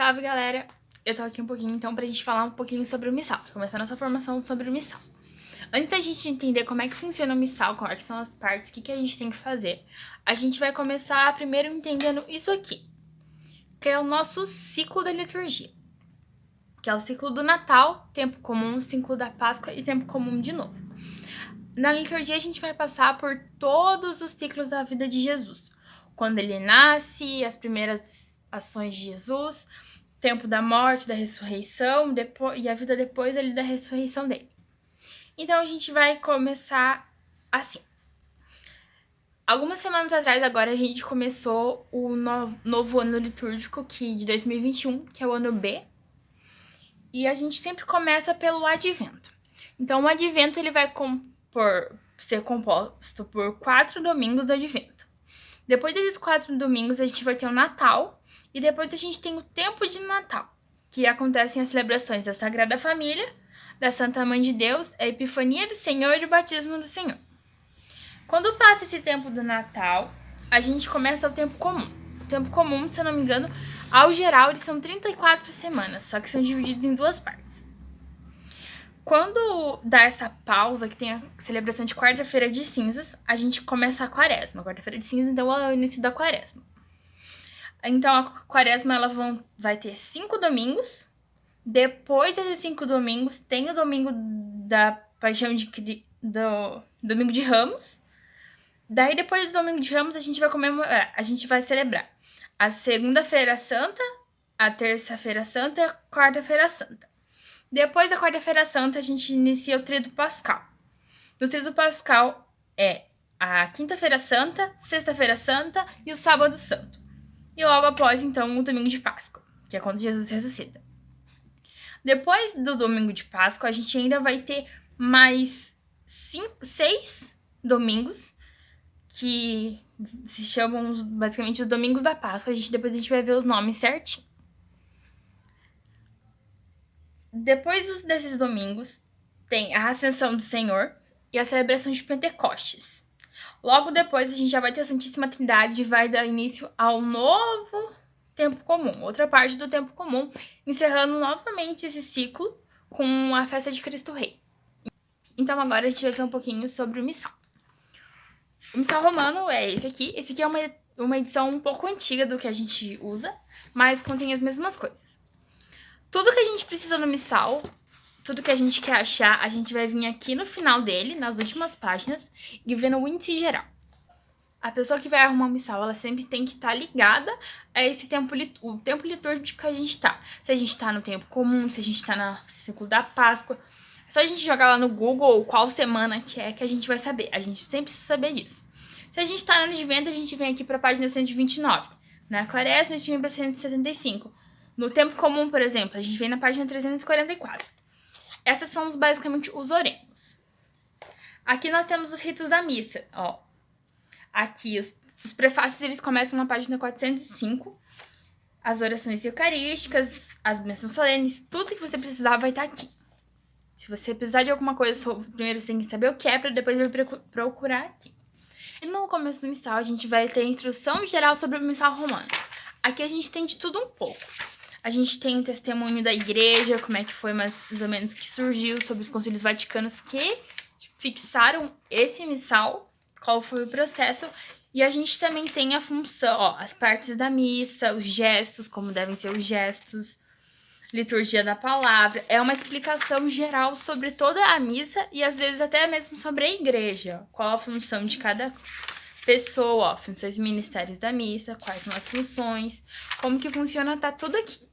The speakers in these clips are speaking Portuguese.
Salve, galera! Eu tô aqui um pouquinho, então, pra gente falar um pouquinho sobre o missal, pra começar nossa formação sobre o missal. Antes da gente entender como é que funciona o missal, quais são as partes, o que a gente tem que fazer, a gente vai começar primeiro entendendo isso aqui, que é o nosso ciclo da liturgia, que é o ciclo do Natal, tempo comum, ciclo da Páscoa e tempo comum de novo. Na liturgia, a gente vai passar por todos os ciclos da vida de Jesus. Quando ele nasce, as primeiras ações de Jesus, tempo da morte, da ressurreição, e a vida depois da ressurreição dele. Então, a gente vai começar assim. Algumas semanas atrás, agora, a gente começou o novo ano litúrgico de 2021, que é o ano B. E a gente sempre começa pelo Advento. Então, o Advento ele vai ser composto por 4 domingos do Advento. Depois desses 4 domingos, a gente vai ter o Natal. E depois a gente tem o tempo de Natal, que acontecem as celebrações da Sagrada Família, da Santa Mãe de Deus, a Epifania do Senhor e o Batismo do Senhor. Quando passa esse tempo do Natal, a gente começa o tempo comum. O tempo comum, se eu não me engano, ao geral, eles são 34 semanas, só que são divididos em 2 partes. Quando dá essa pausa, que tem a celebração de quarta-feira de cinzas, a gente começa a quaresma. Quarta-feira de cinzas, então, é o início da quaresma. Então, a quaresma ela vai ter 5 domingos. Depois desses 5 domingos, tem o domingo da Paixão do Domingo de Ramos. Daí, depois do Domingo de Ramos, a gente vai comemorar, a gente vai celebrar a Segunda-feira Santa, a Terça-feira Santa e a Quarta-feira Santa. Depois da Quarta-feira Santa, a gente inicia o Tríduo Pascal. O Tríduo Pascal é a Quinta-feira Santa, Sexta-feira Santa e o Sábado Santo. E logo após, então, o Domingo de Páscoa, que é quando Jesus ressuscita. Depois do Domingo de Páscoa, a gente ainda vai ter mais 6 domingos, que se chamam basicamente os Domingos da Páscoa. Depois a gente vai ver os nomes certinho. Depois desses domingos, tem a Ascensão do Senhor e a celebração de Pentecostes. Logo depois, a gente já vai ter a Santíssima Trindade e vai dar início ao novo tempo comum, outra parte do tempo comum, encerrando novamente esse ciclo com a festa de Cristo Rei. Então agora a gente vai ver um pouquinho sobre o missal. O missal romano é esse aqui. Esse aqui é uma edição um pouco antiga do que a gente usa, mas contém as mesmas coisas. Tudo que a gente precisa no missal, tudo que a gente quer achar, a gente vai vir aqui no final dele, nas últimas páginas, e ver no índice geral. A pessoa que vai arrumar um missal, ela sempre tem que estar ligada a esse o tempo litúrgico que a gente tá. Se a gente tá no tempo comum, se a gente tá no ciclo da Páscoa. É só a gente jogar lá no Google qual semana que a gente vai saber. A gente sempre precisa saber disso. Se a gente tá no Advento, a gente vem aqui pra página 129. Na Quaresma, a gente vem pra 175. No tempo comum, por exemplo, a gente vem na página 344. Essas são basicamente os oremos. Aqui nós temos os ritos da missa, ó. Aqui, os prefácios, eles começam na página 405. As orações eucarísticas, as bênçãos solenes, tudo que você precisar vai estar aqui. Se você precisar de alguma coisa, primeiro você tem que saber o que é, para depois vai procurar aqui. E no começo do missal, a gente vai ter a instrução geral sobre o missal romano. Aqui a gente tem de tudo um pouco. A gente tem o testemunho da igreja, como é que foi mais ou menos que surgiu sobre os concílios vaticanos que fixaram esse missal, qual foi o processo. E a gente também tem a função, ó, as partes da missa, os gestos, como devem ser os gestos, liturgia da palavra. É uma explicação geral sobre toda a missa e às vezes até mesmo sobre a igreja. Qual a função de cada pessoa, ó, funções e ministérios da missa, quais são as funções, como que funciona, tá tudo aqui.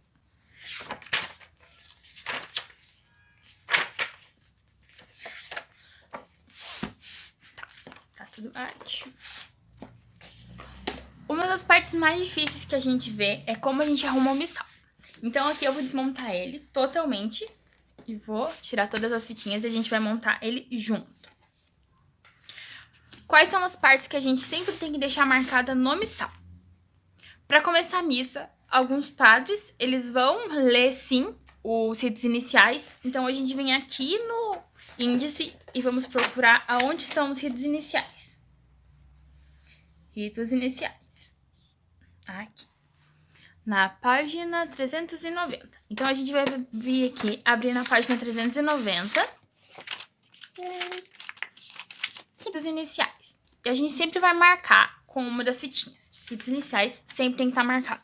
Tá tudo ótimo. Uma das partes mais difíceis que a gente vê é como a gente arruma o missal. Então aqui eu vou desmontar ele totalmente e vou tirar todas as fitinhas e a gente vai montar ele junto. Quais são as partes que a gente sempre tem que deixar marcada no missal? Para começar a missa, alguns padres, eles vão ler sim os ritos iniciais. Então a gente vem aqui no índice e vamos procurar aonde estão os ritos iniciais. Ritos iniciais. Aqui. na página 390. Então, a gente vai vir aqui, abrir na página 390. Fitas iniciais. E a gente sempre vai marcar com uma das fitinhas. Fitas iniciais sempre tem que estar marcado.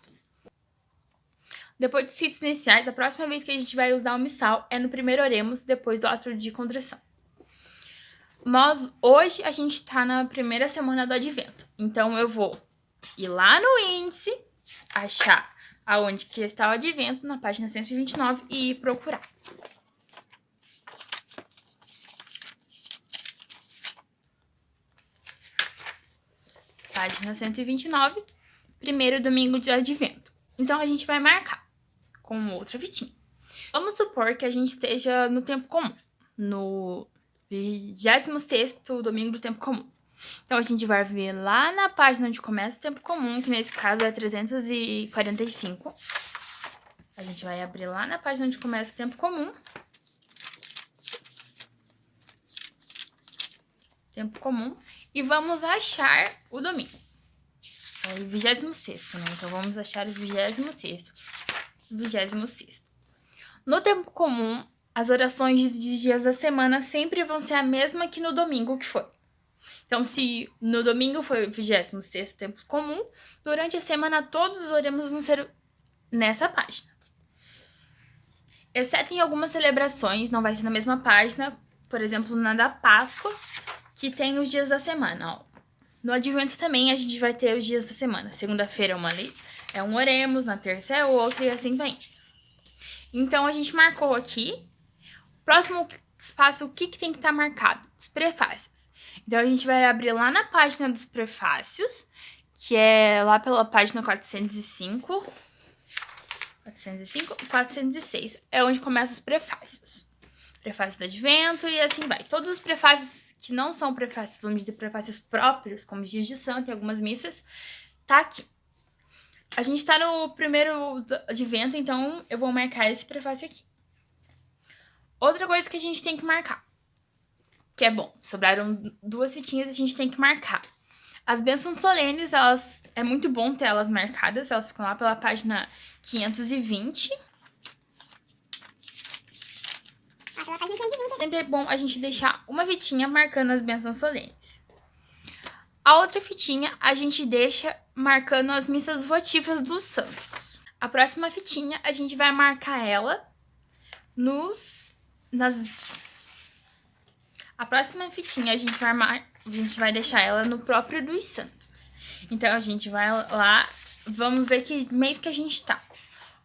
Depois dos fitas iniciais, a próxima vez que a gente vai usar o missal é no primeiro oremos, depois do ato de contrição. Hoje, a gente está na primeira semana do advento. Então, eu vou ir lá no índice, achar aonde que está o advento, na página 129, e ir procurar. Página 129, primeiro domingo de advento. Então, a gente vai marcar com outra fitinha. Vamos supor que a gente esteja no tempo comum, no 26º domingo do tempo comum. Então, a gente vai ver lá na página onde começa o tempo comum, que nesse caso é 345. A gente vai abrir lá na página onde começa o tempo comum. Tempo comum. E vamos achar o domingo. É o 26º, né? Então, vamos achar o 26º. 26º. No tempo comum, as orações dos dias da semana sempre vão ser a mesma que no domingo que foi. Então, se no domingo foi o 26º tempo comum, durante a semana todos os oremos vão ser nessa página. Exceto em algumas celebrações, não vai ser na mesma página. Por exemplo, na da Páscoa, que tem os dias da semana, ó. No Advento também a gente vai ter os dias da semana. Segunda-feira é um oremos, na terça é outro e assim vai indo. Então, a gente marcou aqui. Próximo passo, o que tem que estar marcado? Os prefácios. Então, a gente vai abrir lá na página dos prefácios, que é lá pela página 405 e 406. É onde começam os prefácios. Prefácios do Advento e assim vai. Todos os prefácios que não são prefácios, vamos dizer, prefácios próprios, como os dias de santo e algumas missas, tá aqui. A gente tá no primeiro advento, então eu vou marcar esse prefácio aqui. Outra coisa que a gente tem que marcar, que é bom, sobraram 2 fitinhas, a gente tem que marcar. As bênçãos solenes, é muito bom ter elas marcadas, elas ficam lá pela página 520. Sempre é bom a gente deixar uma fitinha marcando as bênçãos solenes. A outra fitinha a gente deixa marcando as missas votivas dos santos. A próxima fitinha a gente vai marcar ela A próxima fitinha a gente vai deixar ela no próprio dos santos. Então a gente vai lá, vamos ver que mês que a gente tá.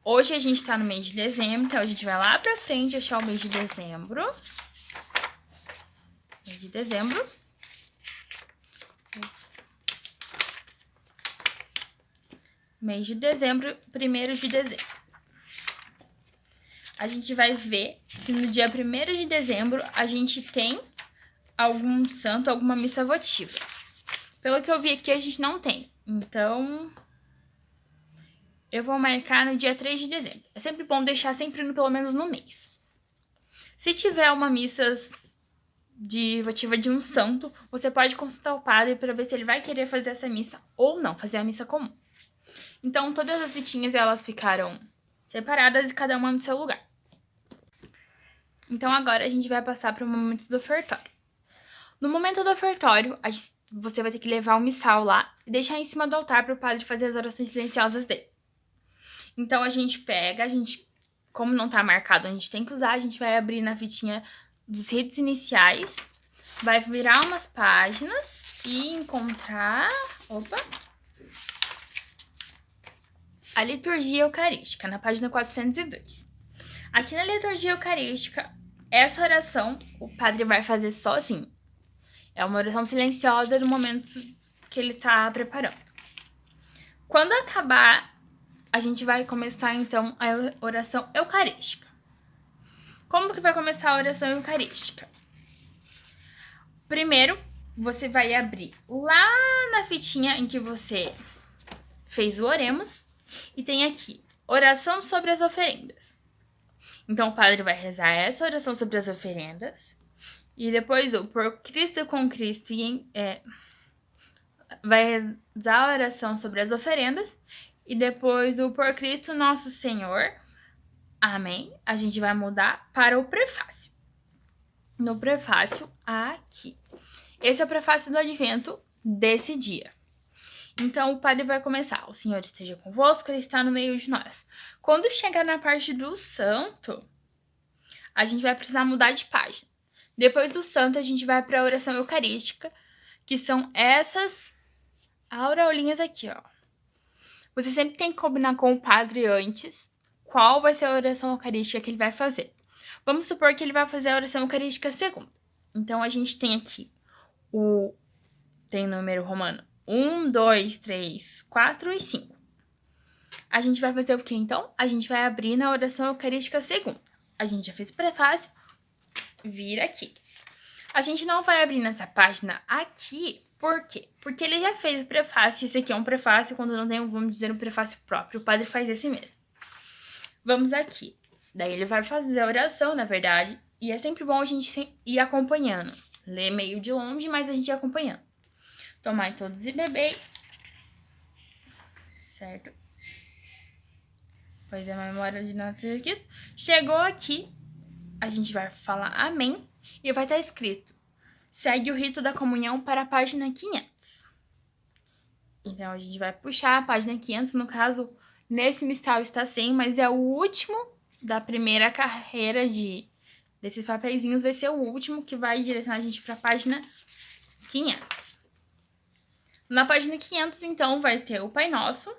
Hoje a gente tá no mês de dezembro, então a gente vai lá pra frente achar o mês de dezembro. Mês de dezembro. Mês de dezembro, 1º de dezembro. A gente vai ver se no dia 1º de dezembro a gente tem algum santo, alguma missa votiva. Pelo que eu vi aqui, a gente não tem. Então, eu vou marcar no dia 3 de dezembro. É sempre bom deixar sempre pelo menos no mês. Se tiver uma missa votiva de um santo, você pode consultar o padre para ver se ele vai querer fazer essa missa ou não, fazer a missa comum. Então, todas as fitinhas, elas ficaram separadas e cada uma no seu lugar. Então, agora a gente vai passar para o momento do ofertório. No momento do ofertório, você vai ter que levar o missal lá e deixar em cima do altar para o padre fazer as orações silenciosas dele. Então, a gente pega, como não tá marcado, a gente tem que usar, a gente vai abrir na fitinha dos ritos iniciais, vai virar umas páginas e encontrar... a liturgia eucarística, na página 402. Aqui na liturgia eucarística, essa oração o padre vai fazer sozinho. É uma oração silenciosa no momento que ele tá preparando. Quando acabar, a gente vai começar, então, a oração eucarística. Como que vai começar a oração eucarística? Primeiro, você vai abrir lá na fitinha em que você fez o oremos e tem aqui, oração sobre as oferendas. Então, o padre vai rezar essa oração sobre as oferendas e depois o por Cristo, com Cristo vai rezar a oração sobre as oferendas e depois do Por Cristo Nosso Senhor, amém, a gente vai mudar para o prefácio. No prefácio, aqui. Esse é o prefácio do advento desse dia. Então, o padre vai começar. O Senhor esteja convosco, Ele está no meio de nós. Quando chegar na parte do santo, a gente vai precisar mudar de página. Depois do santo, a gente vai para a oração eucarística, que são essas aureolinhas aqui, ó. Você sempre tem que combinar com o padre antes qual vai ser a oração eucarística que ele vai fazer. Vamos supor que ele vai fazer a oração eucarística segunda. Então, a gente tem aqui tem número romano 1, 2, 3, 4 e 5. A gente vai fazer o quê, então? A gente vai abrir na oração eucarística segunda. A gente já fez o prefácio, vira aqui. A gente não vai abrir nessa página aqui, por quê? Porque ele já fez o prefácio, esse aqui é um prefácio, quando não tem, vamos dizer, um prefácio próprio. O padre faz esse mesmo. Vamos aqui. Daí ele vai fazer a oração, na verdade, e é sempre bom a gente ir acompanhando. Ler meio de longe, mas a gente ir acompanhando. Tomai todos e bebei. Certo? Pois é, a memória de nosso Cristo. Chegou aqui, a gente vai falar amém e vai estar escrito: segue o rito da comunhão para a página 500. Então, a gente vai puxar a página 500, no caso, nesse mistal está sem, mas é o último da primeira carreira desses papeizinhos, vai ser o último que vai direcionar a gente para a página 500. Na página 500, então, vai ter o Pai Nosso,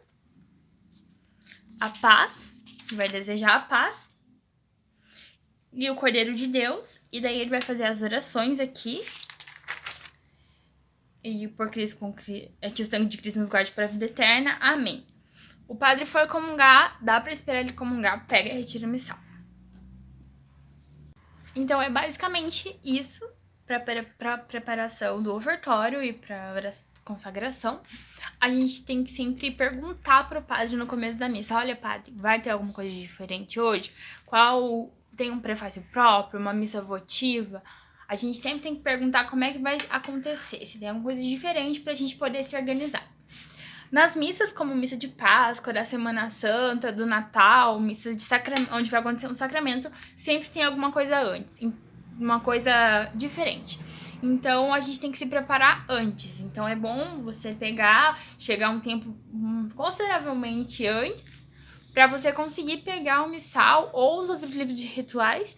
a paz, que vai desejar a paz, e o Cordeiro de Deus, e daí ele vai fazer as orações aqui. E por Cristo, que o sangue de Cristo nos guarde para a vida eterna. Amém. O padre foi comungar, dá para esperar ele comungar, pega e retira o missal. Então é basicamente isso para preparação do ofertório e para consagração. A gente tem que sempre perguntar pro padre no começo da missa: olha, padre, vai ter alguma coisa diferente hoje? Tem um prefácio próprio, uma missa votiva? A gente sempre tem que perguntar como é que vai acontecer, se tem alguma coisa diferente pra gente poder se organizar. Nas missas, como missa de Páscoa, da Semana Santa, do Natal, missa de sacramento, onde vai acontecer um sacramento, sempre tem alguma coisa antes, uma coisa diferente. Então, a gente tem que se preparar antes. Então, é bom você chegar um tempo consideravelmente antes, para você conseguir pegar o missal ou os outros livros de rituais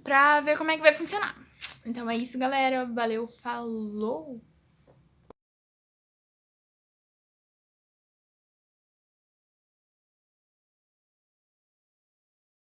para ver como é que vai funcionar. Então é isso, galera. Valeu, falou!